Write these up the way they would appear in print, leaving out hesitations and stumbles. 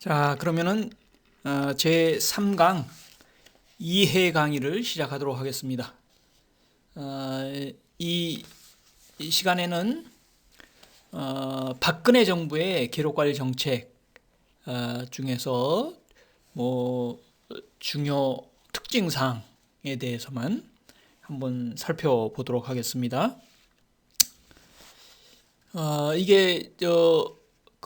자, 그러면은 제 3강 이해 강의를 시작하도록 하겠습니다. 이 시간에는 박근혜 정부의 기록관리 정책 중에서 중요 특징사항에 대해서만 한번 살펴보도록 하겠습니다. 이게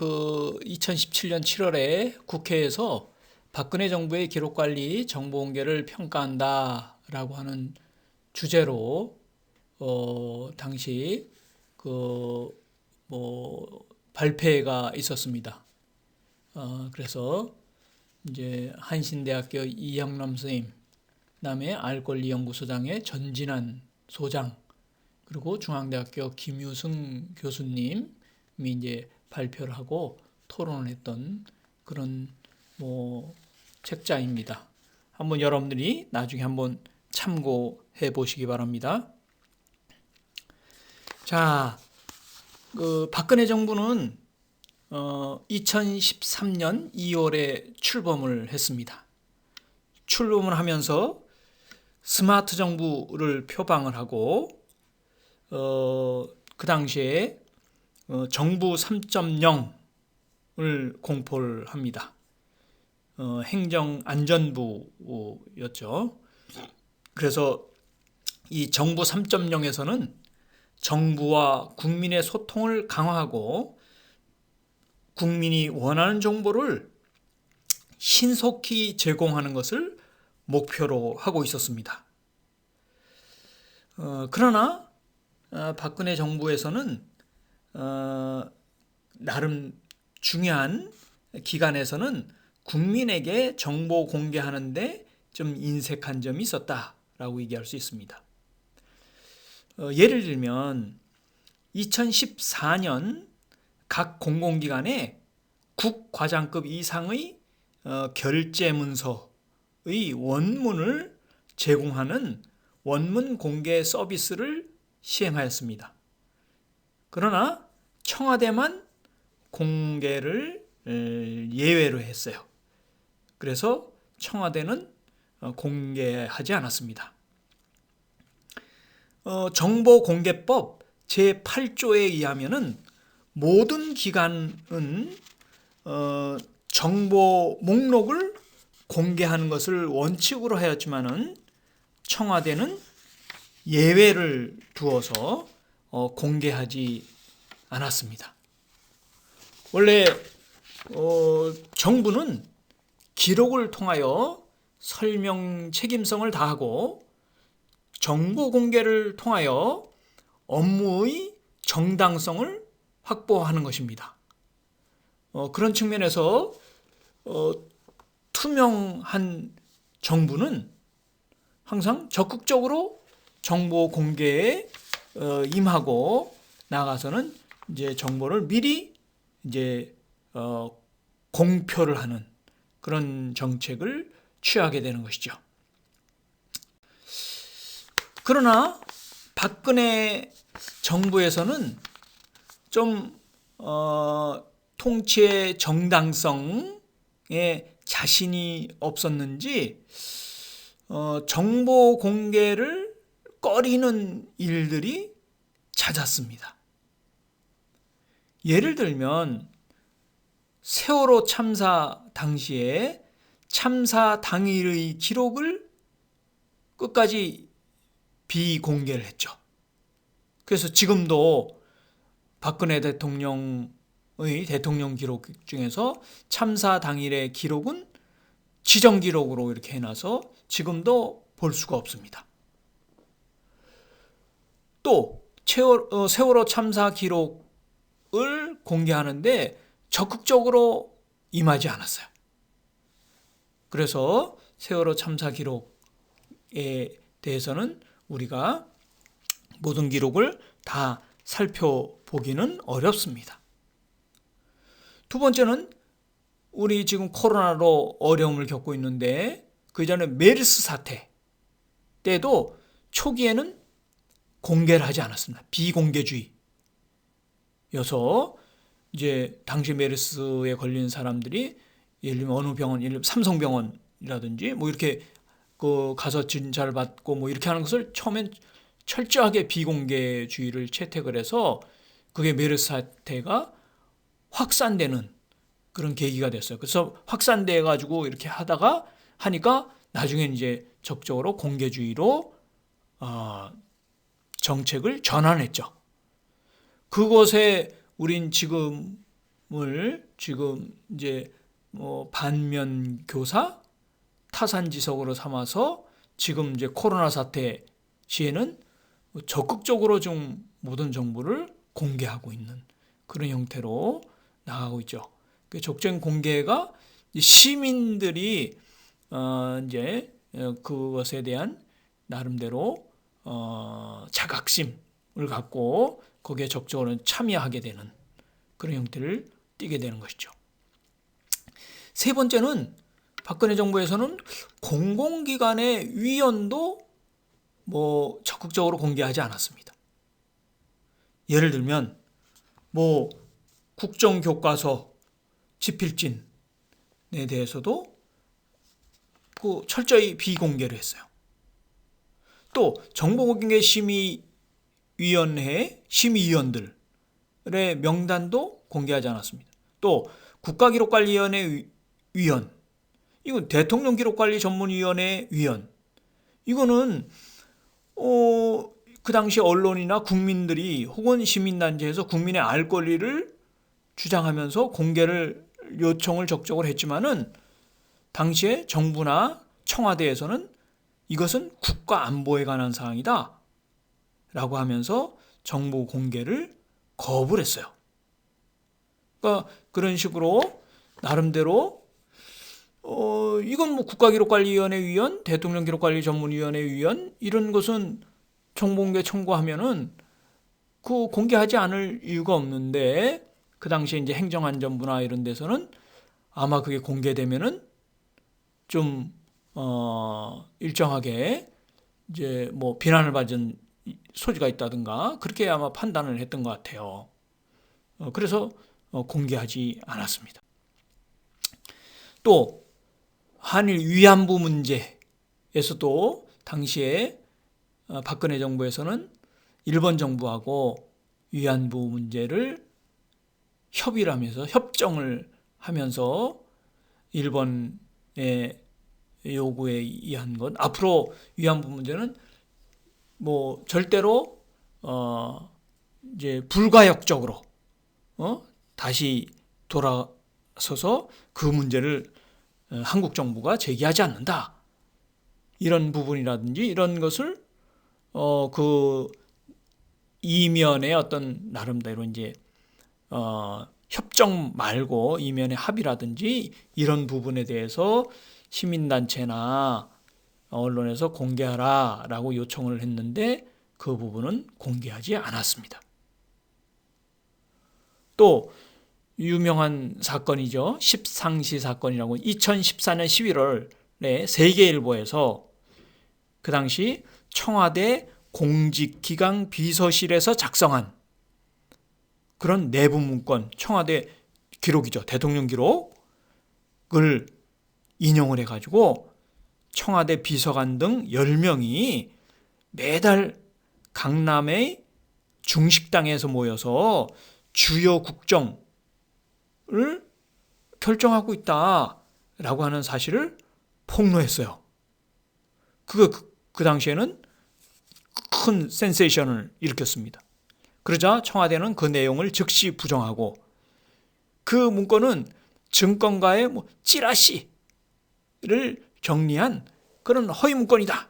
2017년 7월에 국회에서 박근혜 정부의 기록관리 정보공개를 평가한다라고 하는 주제로 당시 발표회가 있었습니다. 그래서 이제 한신대학교 이영남 선생님, 그다음에 알권리연구소장의 전진환 소장, 그리고 중앙대학교 김유승 교수님이 이제 발표를 하고 토론을 했던 그런 책자입니다. 한번 여러분들이 나중에 한번 참고해 보시기 바랍니다. 자, 박근혜 정부는 2013년 2월에 출범을 했습니다. 출범을 하면서 스마트 정부를 표방을 하고 그 당시에 정부 3.0을 공포를 합니다. 행정안전부였죠. 그래서 이 정부 3.0에서는 정부와 국민의 소통을 강화하고 국민이 원하는 정보를 신속히 제공하는 것을 목표로 하고 있었습니다. 그러나 박근혜 정부에서는 나름 중요한 기간에서는 국민에게 정보 공개하는데 좀 인색한 점이 있었다라고 얘기할 수 있습니다. 예를 들면 2014년 각 공공기관에 국과장급 이상의 결제 문서의 원문을 제공하는 원문 공개 서비스를 시행하였습니다. 그러나 청와대만 공개를 예외로 했어요. 그래서 청와대는 공개하지 않았습니다. 정보공개법 제8조에 의하면은 모든 기관은 정보 목록을 공개하는 것을 원칙으로 하였지만은 청와대는 예외를 두어서 공개하지 않았습니다. 원래 정부는 기록을 통하여 설명 책임성을 다하고 정보 공개를 통하여 업무의 정당성을 확보하는 것입니다. 그런 측면에서 투명한 정부는 항상 적극적으로 정보 공개에 임하고 나가서는 이제 정보를 미리 이제 공표를 하는 그런 정책을 취하게 되는 것이죠. 그러나 박근혜 정부에서는 좀 통치의 정당성에 자신이 없었는지 정보 공개를 꺼리는 일들이 잦았습니다. 예를 들면 세월호 참사 당시에 참사 당일의 기록을 끝까지 비공개를 했죠. 그래서 지금도 박근혜 대통령의 대통령 기록 중에서 참사 당일의 기록은 지정 기록으로 이렇게 해놔서 지금도 볼 수가 없습니다. 또 세월호 참사 기록을 공개하는데 적극적으로 임하지 않았어요. 그래서 세월호 참사 기록에 대해서는 우리가 모든 기록을 다 살펴보기는 어렵습니다. 두 번째는 우리 지금 코로나로 어려움을 겪고 있는데 그 전에 메르스 사태 때도 초기에는 공개를 하지 않았습니다. 비공개주의여서 이제 당시 메르스에 걸린 사람들이 예를 들면 어느 병원, 예를 들면 삼성병원이라든지 뭐 이렇게 그 가서 진찰 받고 뭐 이렇게 하는 것을 처음엔 철저하게 비공개주의를 채택을 해서 그게 메르스 사태가 확산되는 그런 계기가 됐어요. 그래서 확산돼 가지고 이렇게 하니까 나중엔 이제 적극적으로 공개주의로 정책을 전환했죠. 그것에 우린 지금 이제 반면 교사, 타산지석으로 삼아서 지금 이제 코로나 사태 시에는 적극적으로 좀 모든 정보를 공개하고 있는 그런 형태로 나가고 있죠. 그 적정 공개가 시민들이 이제 그것에 대한 나름대로 자각심을 갖고 거기에 적극적으로 참여하게 되는 그런 형태를 띠게 되는 것이죠. 세 번째는 박근혜 정부에서는 공공기관의 위원도 뭐 적극적으로 공개하지 않았습니다. 예를 들면 뭐 국정교과서 집필진에 대해서도 그 철저히 비공개를 했어요. 또 정보공개심의위원회 심의위원들의 명단도 공개하지 않았습니다. 또 국가기록관리위원회 위원, 이건 대통령기록관리 전문위원회 위원, 이거는 그 당시 언론이나 국민들이 혹은 시민단체에서 국민의 알 권리를 주장하면서 공개를 요청을 적극적으로 했지만은 당시에 정부나 청와대에서는 이것은 국가 안보에 관한 사항이다 라고 하면서 정보 공개를 거부를 했어요. 그러니까 그런 식으로 나름대로 이건 뭐 국가기록관리위원회 위원, 대통령기록관리 전문위원회 위원, 이런 것은 정보공개 청구하면은 그 공개하지 않을 이유가 없는데, 그 당시에 이제 행정안전부나 이런 데서는 아마 그게 공개되면은 좀 일정하게 이제 뭐 비난을 받은 소지가 있다든가 그렇게 아마 판단을 했던 것 같아요. 그래서 공개하지 않았습니다. 또 한일 위안부 문제에서도 당시에 박근혜 정부에서는 일본 정부하고 위안부 문제를 협의를 하면서 협정을 하면서 일본의 요구에 의한 것, 앞으로 위안부 문제는 뭐 절대로 이제 불가역적으로 다시 돌아서서 그 문제를 한국 정부가 제기하지 않는다, 이런 부분이라든지 이런 것을 그 이면의 어떤 나름대로 이제 협정 말고 이면의 합의라든지 이런 부분에 대해서 시민단체나 언론에서 공개하라라고 요청을 했는데 그 부분은 공개하지 않았습니다. 또 유명한 사건이죠. 십상시 사건이라고 2014년 11월에 세계일보에서 그 당시 청와대 공직기강 비서실에서 작성한 그런 내부 문건, 청와대 기록이죠. 대통령 기록을 인용을 해가지고 청와대 비서관 등 10명이 매달 강남의 중식당에서 모여서 주요 국정을 결정하고 있다라고 하는 사실을 폭로했어요. 그 당시에는 큰 센세이션을 일으켰습니다. 그러자 청와대는 그 내용을 즉시 부정하고 그 문건은 증권가의 찌라시를 정리한 그런 허위 문건이다,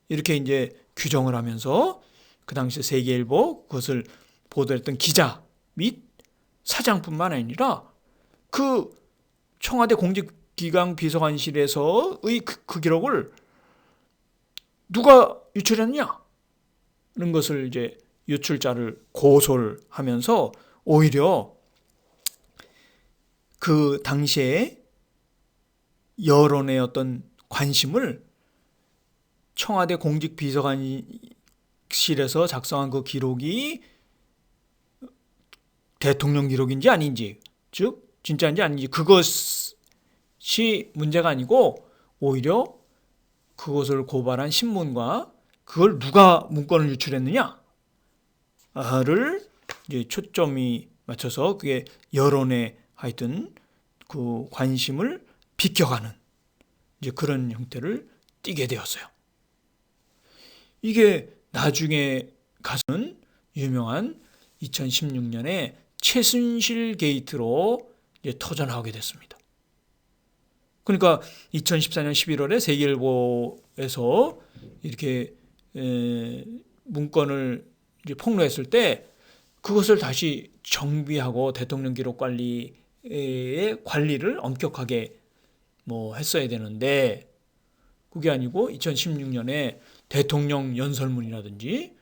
이렇게 이제 규정을 하면서 그 당시 세계일보 그것을 보도했던 기자 및 사장뿐만 아니라 그 청와대 공직기강 비서관실에서의 그 기록을 누가 유출했냐 이런 것을 이제 유출자를 고소를 하면서 오히려 그 당시에 여론의 어떤 관심을 청와대 공직비서관실에서 작성한 그 기록이 대통령 기록인지 아닌지, 즉 진짜인지 아닌지 그것에 것이 문제가 아니고 오히려 그것을 고발한 신문과 그걸 누가 문건을 유출했느냐를 이제 초점이 맞춰서 그게 여론의 하여튼 그 관심을 비껴가는 이제 그런 형태를 띠게 되었어요. 이게 나중에 가서는 유명한 2016년에 최순실 게이트로 이제 터져나오게 됐습니다. 그러니까 2014년 11월에 세계일보에서 이렇게 문건을 이제 폭로했을 때 그것을 다시 정비하고 대통령 기록 관리의 관리를 엄격하게 뭐 했어야 되는데 그게 아니고 2016년에 대통령 연설문이라든지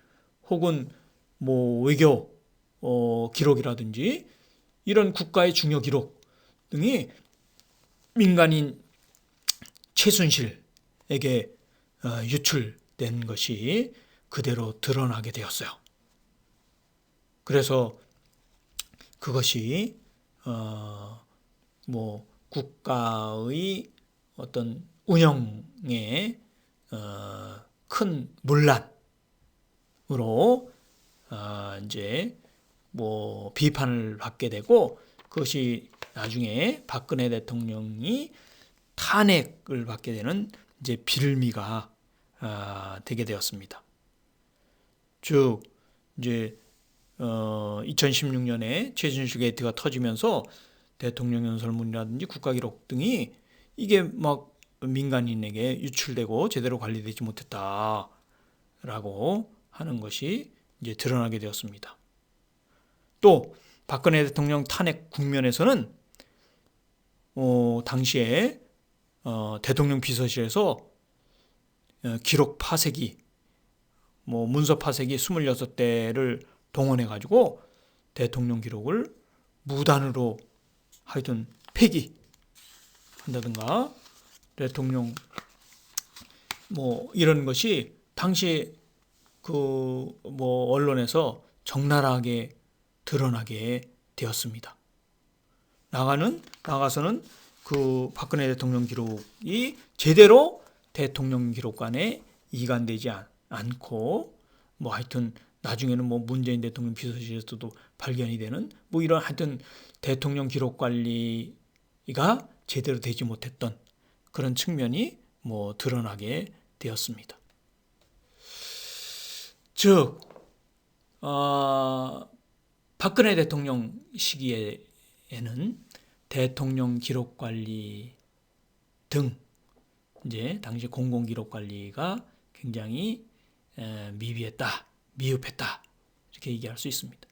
혹은 뭐 외교 기록이라든지 이런 국가의 중요 기록 등이 민간인 최순실에게 유출된 것이 그대로 드러나게 되었어요. 그래서 그것이 뭐 국가의 어떤 운영에 큰 문란으로 이제 뭐 비판을 받게 되고 그것이 나중에 박근혜 대통령이 탄핵을 받게 되는 이제 빌미가 되게 되었습니다. 즉 이제 2016년에 최순실 게이트가 터지면서 대통령 연설문이라든지 국가기록 등이 이게 막 민간인에게 유출되고 제대로 관리되지 못했다라고 하는 것이 이제 드러나게 되었습니다. 또 박근혜 대통령 탄핵 국면에서는 당시에 대통령 비서실에서 기록 파쇄기, 뭐 문서 파쇄기 26대를 동원해 가지고 대통령 기록을 무단으로 하여튼 폐기한다든가 대통령 뭐 이런 것이 당시 그 뭐 언론에서 적나라하게 드러나게 되었습니다. 나가서는 그 박근혜 대통령 기록이 제대로 대통령 기록관에 이관되지 않고 뭐 하여튼 나중에는 뭐 문재인 대통령 비서실에서도 발견이 되는 뭐 이런 하여튼 대통령 기록 관리가 제대로 되지 못했던 그런 측면이 뭐 드러나게 되었습니다. 즉 박근혜 대통령 시기에는 대통령 기록 관리 등 이제 당시 공공 기록 관리가 굉장히 미비했다, 미흡했다 이렇게 얘기할 수 있습니다.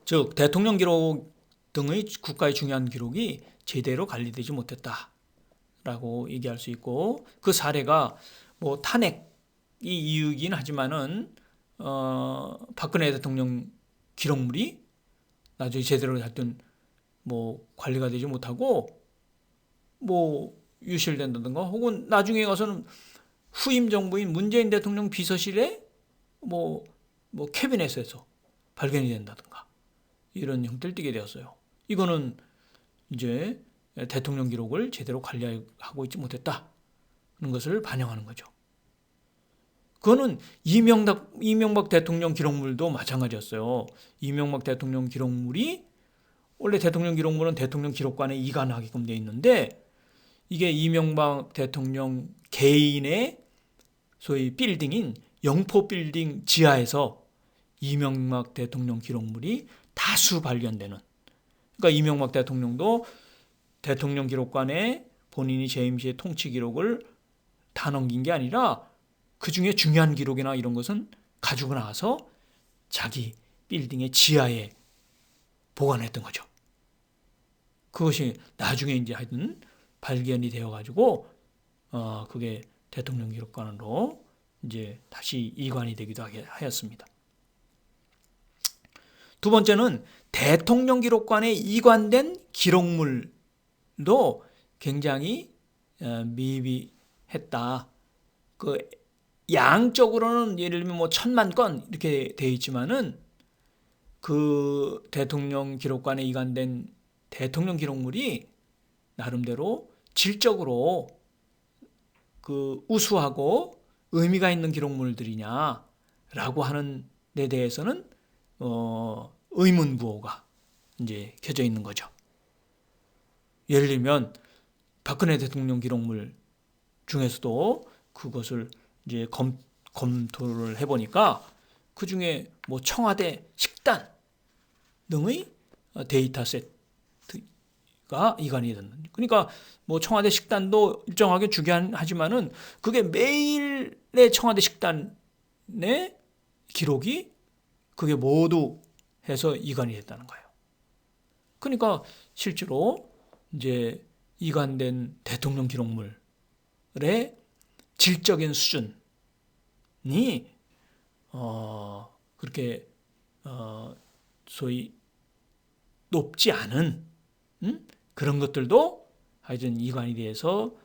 즉 대통령 기록 등의 국가의 중요한 기록이 제대로 관리되지 못했다라고 얘기할 수 있고 그 사례가 뭐 탄핵이 이유이긴 하지만은 박근혜 대통령 기록물이 나중에 제대로 하여튼 뭐 관리가 되지 못하고 뭐 유실된다든가 혹은 나중에 가서는 후임 정부인 문재인 대통령 비서실에 뭐 캐비넷에서 발견이 된다든가 이런 형태를 띠게 되었어요. 이거는 이제 대통령 기록을 제대로 관리하고 있지 못했다는 것을 반영하는 거죠. 그거는 이명박 대통령 기록물도 마찬가지였어요. 이명박 대통령 기록물이 원래 대통령 기록물은 대통령 기록관에 이관하게끔 되어 있는데 이게 이명박 대통령 개인의 소위 빌딩인 영포 빌딩 지하에서 이명박 대통령 기록물이 다수 발견되는 그러니까 이명박 대통령도 대통령 기록관에 본인이 재임 시의 통치 기록을 다 넘긴 게 아니라 그 중에 중요한 기록이나 이런 것은 가지고 나와서 자기 빌딩의 지하에 보관했던 거죠. 그것이 나중에 이제 하여튼 발견이 되어가지고 그게 대통령 기록관으로 이제 다시 이관이 되기도 하였습니다. 두 번째는 대통령 기록관에 이관된 기록물도 굉장히 미비했다. 그 양적으로는 예를 들면 뭐 1000만 건 이렇게 되어 있지만은 그 대통령 기록관에 이관된 대통령 기록물이 나름대로 질적으로 그 우수하고 의미가 있는 기록물들이냐라고 하는 데 대해서는 의문부호가 이제 켜져 있는 거죠. 예를 들면 박근혜 대통령 기록물 중에서도 그것을 이제 검토를 해보니까 그 중에 뭐 청와대 식단 등의 데이터 세트가 이관이 되는. 그러니까 뭐 청와대 식단도 일정하게 중요하지만은 그게 매일의 청와대 식단의 기록이 그게 모두 해서 이관이 됐다는 거예요. 그러니까 실제로 이제 이관된 대통령 기록물의 질적인 수준이 그렇게 소위 높지 않은 그런 것들도 하여튼 이관이 돼서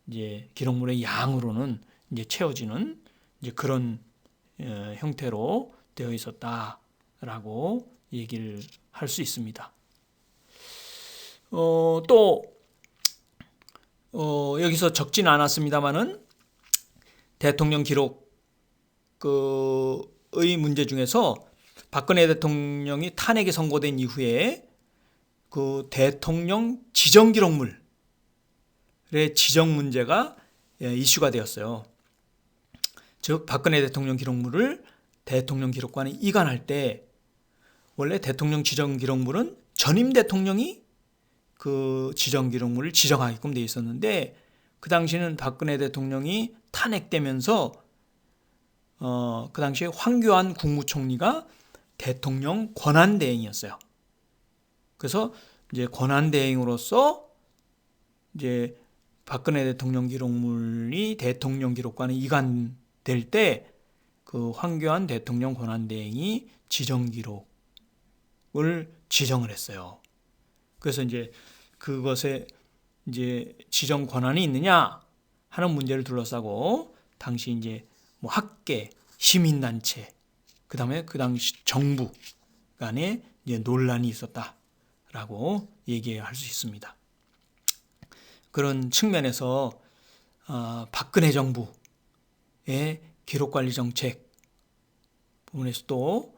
이제 기록물의 양으로는 이제 채워지는 이제 그런 형태로 되어 있었다라고 얘기를 할 수 있습니다. 또 여기서 적진 않았습니다만은 대통령 기록의 문제 중에서 박근혜 대통령이 탄핵이 선고된 이후에 그 대통령 지정 기록물의 지정 문제가 이슈가 되었어요. 즉 박근혜 대통령 기록물을 대통령 기록관에 이관할 때 원래 대통령 지정 기록물은 전임 대통령이 그 지정 기록물을 지정하게끔 되어 있었는데 그 당시에는 박근혜 대통령이 탄핵되면서 그 당시에 황교안 국무총리가 대통령 권한대행이었어요. 그래서 이제 권한대행으로서 이제 박근혜 대통령 기록물이 대통령 기록관에 이관될 때 그 황교안 대통령 권한대행이 지정 기록을 지정을 했어요. 그래서 이제 그것에 이제 지정 권한이 있느냐 하는 문제를 둘러싸고 당시 이제 뭐 학계, 시민단체, 그다음에 그 당시 정부 간에 이제 논란이 있었다라고 얘기할 수 있습니다. 그런 측면에서 박근혜 정부의 기록관리 정책 부분에서도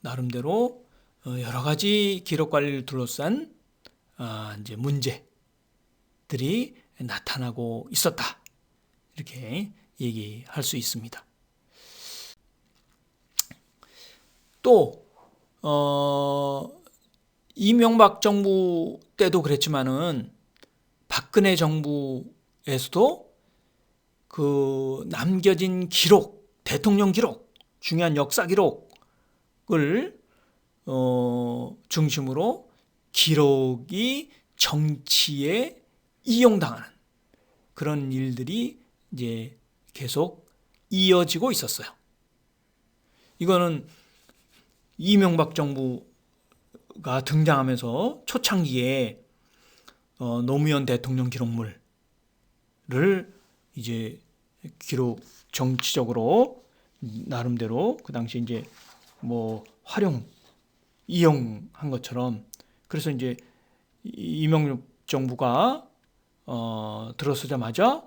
나름대로 여러 가지 기록관리를 둘러싼 이제 문제들이 나타나고 있었다. 이렇게 얘기할 수 있습니다. 또 이명박 정부 때도 그랬지만은 박근혜 정부에서도 그 남겨진 기록, 대통령 기록, 중요한 역사 기록을 중심으로 기록이 정치에 이용당하는 그런 일들이 이제 계속 이어지고 있었어요. 이거는 이명박 정부가 등장하면서 초창기에 노무현 대통령 기록물을 이제 기록 정치적으로 나름대로 그 당시 이제 뭐 이용한 것처럼 그래서 이제 이명박 정부가 들어서자마자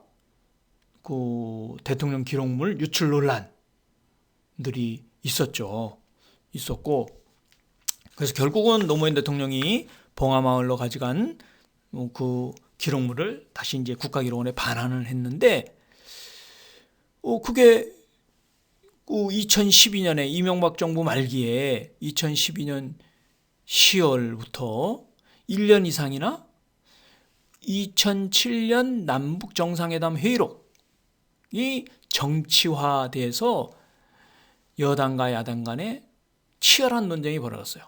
그 대통령 기록물 유출 논란들이 있었고 그래서 결국은 노무현 대통령이 봉하마을로 가져간 그 기록물을 다시 이제 국가기록원에 반환을 했는데 그게 2012년에 이명박 정부 말기에 2012년 10월부터 1년 이상이나 2007년 남북 정상회담 회의록이 정치화돼서 여당과 야당 간에 치열한 논쟁이 벌어졌어요.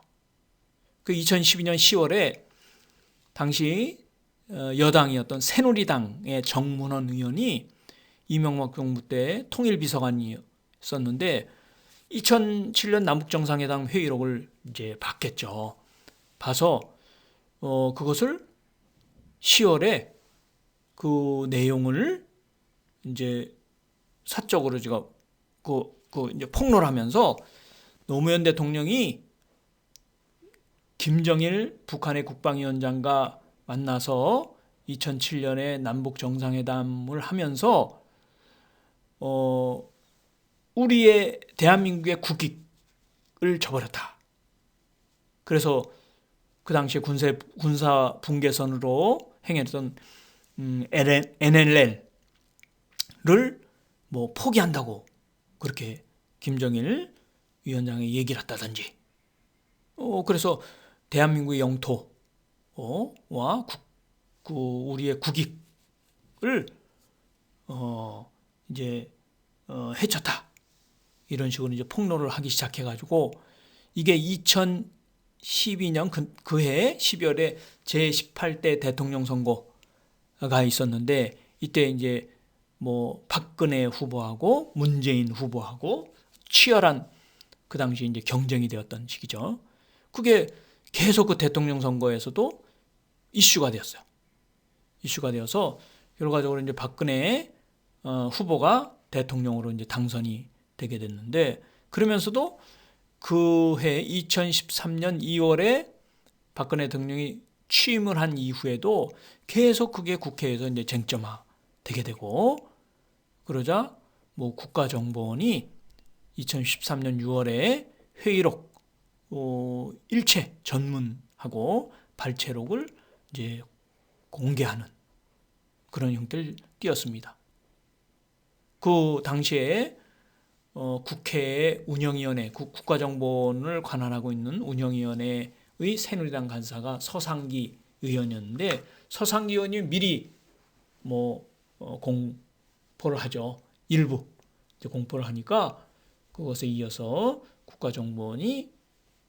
그 2012년 10월에 당시 여당이었던 새누리당의 정문원 의원이 이명박 정부 때 통일비서관이었는데 2007년 남북정상회담 회의록을 이제 봤겠죠. 봐서 그것을 10월에 그 내용을 이제 사적으로 제가 이제 폭로하면서 노무현 대통령이 김정일 북한의 국방위원장과 만나서 2007년에 남북 정상회담을 하면서 우리의 대한민국의 국익을 저버렸다. 그래서 그 당시에 군사 분계선으로 행했던 NLL을 뭐 포기한다고 그렇게 김정일 위원장이 얘기를 했다든지, 그래서 대한민국의 영토와 우리의 국익을 이제 해쳤다, 이런 식으로 이제 폭로를 하기 시작해가지고, 이게 2012년 그해 12월에 제18대 대통령 선거가 있었는데, 이때 이제 뭐 박근혜 후보하고 문재인 후보하고 치열한 그 당시 이제 경쟁이 되었던 시기죠. 그게 계속 그 대통령 선거에서도 이슈가 되었어요. 이슈가 되어서 결과적으로 이제 박근혜 후보가 대통령으로 이제 당선이 되게 됐는데, 그러면서도 그 해 2013년 2월에 박근혜 대통령이 취임을 한 이후에도 계속 그게 국회에서 이제 쟁점화 되게 되고, 그러자 뭐 국가정보원이 2013년 6월에 회의록 일체 전문하고 발췌록을 이제 공개하는 그런 형태를 띄었습니다. 그 당시에 국회의 운영위원회, 국가정보원을 관할하고 있는 운영위원회의 새누리당 간사가 서상기 의원이었는데, 서상기 의원이 미리 뭐 공포를 하죠. 일부 이제 공포를 하니까 그것에 이어서 국가정보원이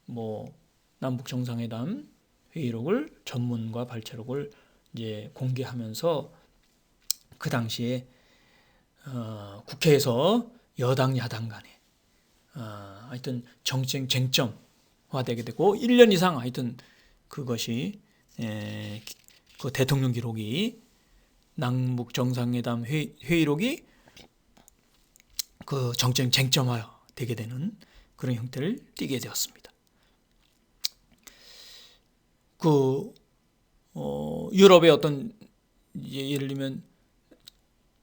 뭐 남북 정상회담 회의록을 전문과 발췌록을 이제 공개하면서 그 당시에 국회에서 여당 야당 간에 하여튼 정치적 쟁점화되게 되고, 1년 이상 하여튼 그것이 그 대통령 기록이, 남북 정상회담 회의록이 그 정치적 쟁점화되게 되는 그런 형태를 띠게 되었습니다. 그 유럽의 어떤 예를 들면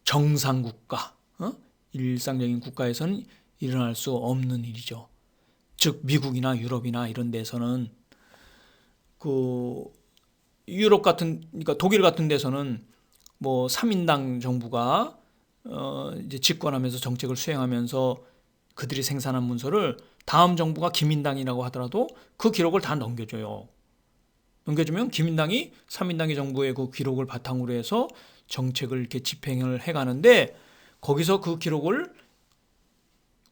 정상국가, 일상적인 국가에서는 일어날 수 없는 일이죠. 즉 미국이나 유럽이나 이런 데서는 그 유럽 같은, 그러니까 독일 같은 데서는 뭐 3인당 정부가 이제 집권하면서 정책을 수행하면서 그들이 생산한 문서를 다음 정부가 기민당이라고 하더라도 그 기록을 다 넘겨줘요. 넘겨주면 기민당이 3인당의 정부의 그 기록을 바탕으로 해서 정책을 이렇게 집행을 해가는데, 거기서 그 기록을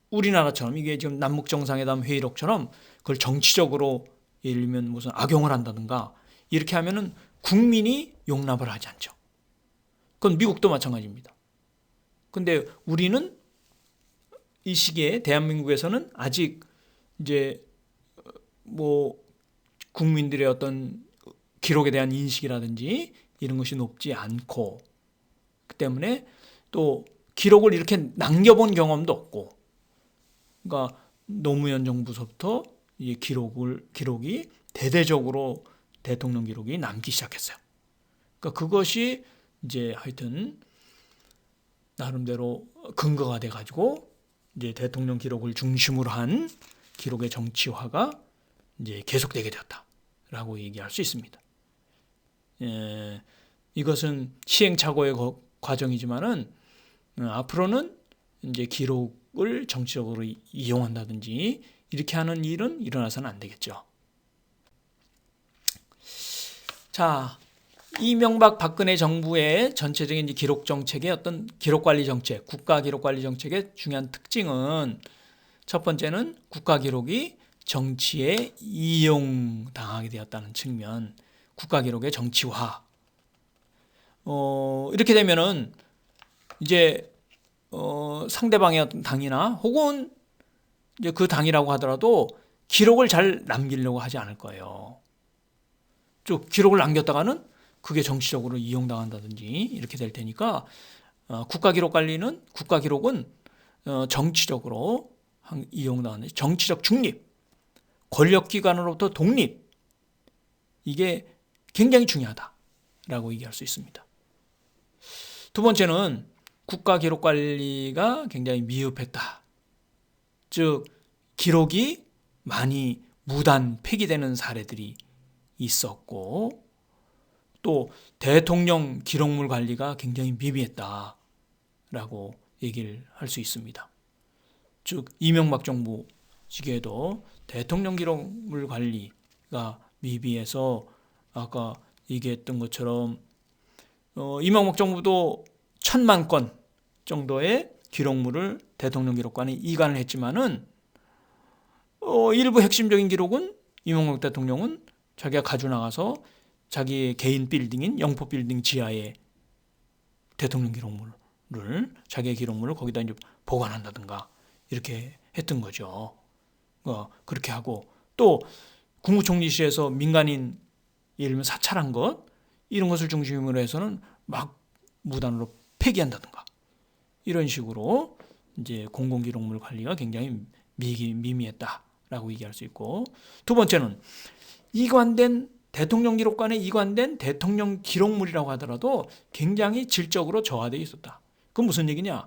우리나라처럼 이게 지금 남북 정상회담 회의록처럼 그걸 정치적으로 예를 들면 무슨 악용을 한다든가 이렇게 하면은 국민이 용납을 하지 않죠. 그건 미국도 마찬가지입니다. 근데 우리는 이 시기에 대한민국에서는 아직 이제 뭐 국민들의 어떤 기록에 대한 인식이라든지 이런 것이 높지 않고, 그 때문에 또 기록을 이렇게 남겨본 경험도 없고, 그러니까 노무현 정부서부터 이 기록이 대대적으로 대통령 기록이 남기 시작했어요. 그러니까 그것이 이제 하여튼 나름대로 근거가 돼가지고 이제 대통령 기록을 중심으로 한 기록의 정치화가 이제 계속되게 되었다라고 얘기할 수 있습니다. 이것은 시행착오의 과정이지만은 앞으로는 이제 기록을 정치적으로 이용한다든지 이렇게 하는 일은 일어나서는 안 되겠죠. 자, 이명박 박근혜 정부의 전체적인 이제 기록 정책의 어떤 기록 관리 정책, 국가 기록 관리 정책의 중요한 특징은, 첫 번째는 국가 기록이 정치에 이용당하게 되었다는 측면, 국가 기록의 정치화. 이렇게 되면은 이제 상대방의 어떤 당이나 혹은 이제 그 당이라고 하더라도 기록을 잘 남기려고 하지 않을 거예요. 쭉 기록을 남겼다가는 그게 정치적으로 이용당한다든지 이렇게 될 테니까 국가 기록은 정치적으로 이용당하는, 정치적 중립, 권력기관으로부터 독립, 이게 굉장히 중요하다. 라고 얘기할 수 있습니다. 두 번째는 국가 기록 관리가 굉장히 미흡했다. 즉 기록이 많이 무단 폐기되는 사례들이 있었고, 또 대통령 기록물 관리가 굉장히 미비했다라고 얘기를 할 수 있습니다. 즉 이명박 정부 시기에도 대통령 기록물 관리가 미비해서 아까 얘기했던 것처럼 이명박 정부도 1,000만 건 정도의 기록물을 대통령 기록관에 이관을 했지만은 일부 핵심적인 기록은 이명박 대통령은 자기가 가져나가서 자기의 개인 빌딩인 영포 빌딩 지하에 대통령 기록물을 자기의 기록물을 거기다 이제 보관한다든가 이렇게 했던 거죠. 그렇게 하고 또 국무총리실에서 민간인 예를 들면 사찰한 것 이런 것을 중심으로 해서는 막 무단으로 폐기한다든가 이런 식으로 이제 공공기록물 관리가 굉장히 미미했다라고 얘기할 수 있고, 두 번째는 이관된 대통령 기록관에 이관된 대통령 기록물이라고 하더라도 굉장히 질적으로 저하되어 있었다. 그건 무슨 얘기냐?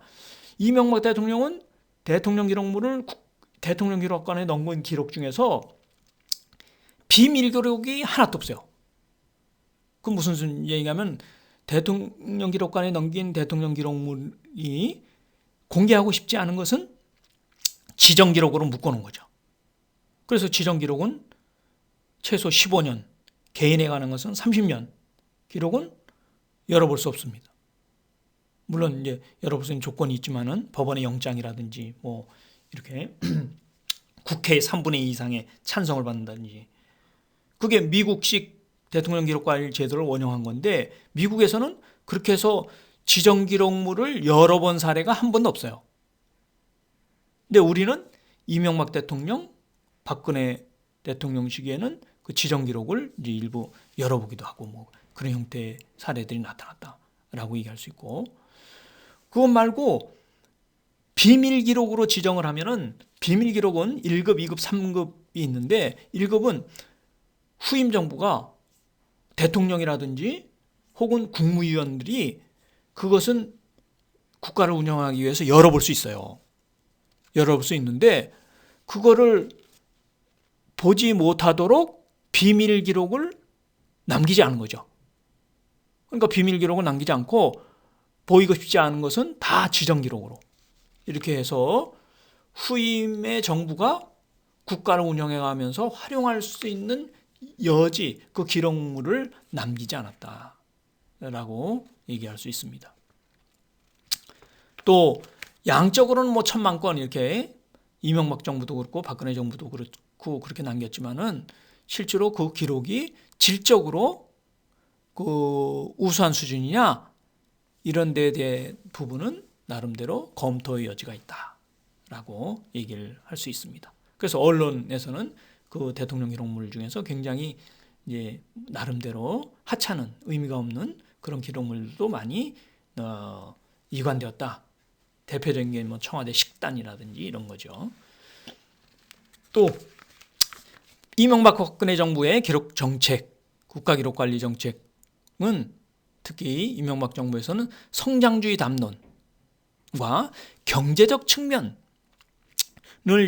이명박 대통령은 대통령 기록물을 대통령 기록관에 넣은 기록 중에서 비밀 기록이 하나도 없어요. 그 무슨 얘기냐면 대통령 기록관에 넘긴 대통령 기록물이 공개하고 싶지 않은 것은 지정 기록으로 묶어놓은 거죠. 그래서 지정 기록은 최소 15년, 개인에 관한 것은 30년 기록은 열어볼 수 없습니다. 물론 이제 열어볼 수 있는 조건이 있지만은 법원의 영장이라든지 뭐 이렇게 국회의 3분의 2 이상의 찬성을 받는다든지, 그게 미국식 대통령 기록관리 제도를 원용한 건데 미국에서는 그렇게 해서 지정 기록물을 열어본 사례가 한 번도 없어요. 근데 우리는 이명박 대통령, 박근혜 대통령 시기에는 그 지정 기록을 이제 일부 열어보기도 하고 뭐 그런 형태의 사례들이 나타났다라고 얘기할 수 있고, 그것 말고 비밀 기록으로 지정을 하면은 비밀 기록은 1급, 2급, 3급이 있는데 1급은 후임 정부가 대통령이라든지 혹은 국무위원들이 그것은 국가를 운영하기 위해서 열어볼 수 있어요. 열어볼 수 있는데 그거를 보지 못하도록 비밀 기록을 남기지 않은 거죠. 그러니까 비밀 기록을 남기지 않고 보이고 싶지 않은 것은 다 지정 기록으로 이렇게 해서 후임의 정부가 국가를 운영해가면서 활용할 수 있는 여지, 그 기록물을 남기지 않았다라고 얘기할 수 있습니다. 또 양적으로는 뭐 1,000만 건 이렇게 이명박 정부도 그렇고 박근혜 정부도 그렇고 그렇게 남겼지만은 실제로 그 기록이 질적으로 그 우수한 수준이냐 이런 데에 대한 부분은 나름대로 검토의 여지가 있다라고 얘기를 할 수 있습니다. 그래서 언론에서는 그 대통령 기록물 중에서 굉장히 이제 나름대로 하찮은 의미가 없는 그런 기록물도 많이 이관되었다. 대표적인 게 뭐 청와대 식단이라든지 이런 거죠. 또 이명박 박근혜 정부의 기록 정책, 국가 기록 관리 정책은 특히 이명박 정부에서는 성장주의 담론과 경제적 측면을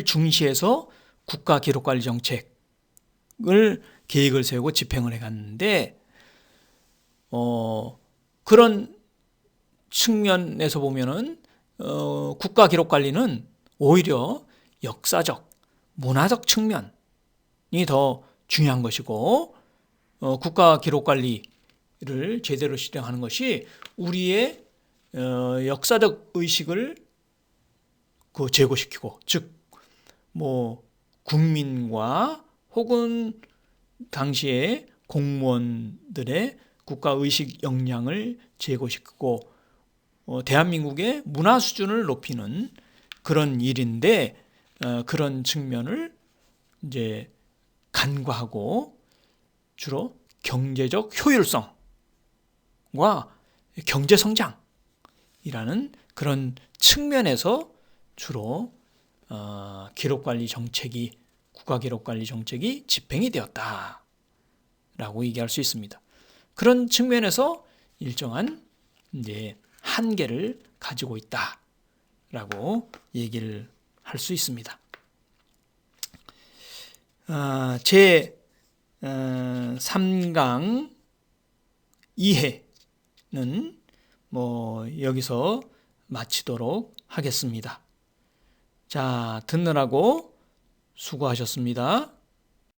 중시해서 국가 기록 관리 정책을 계획을 세우고 집행을 해갔는데 그런 측면에서 보면은 국가 기록 관리는 오히려 역사적, 문화적 측면이 더 중요한 것이고 국가 기록 관리를 제대로 실행하는 것이 우리의 역사적 의식을 제고시키고, 즉 뭐 국민과 혹은 당시의 공무원들의 국가 의식 역량을 제고시키고 대한민국의 문화 수준을 높이는 그런 일인데 그런 측면을 이제 간과하고 주로 경제적 효율성과 경제 성장이라는 그런 측면에서 주로 기록관리 정책이 국가 기록관리 정책이 집행이 되었다라고 얘기할 수 있습니다. 그런 측면에서 일정한 이제 한계를 가지고 있다라고 얘기를 할 수 있습니다. 제 3강 2회는 여기서 마치도록 하겠습니다. 자, 듣느라고 수고하셨습니다.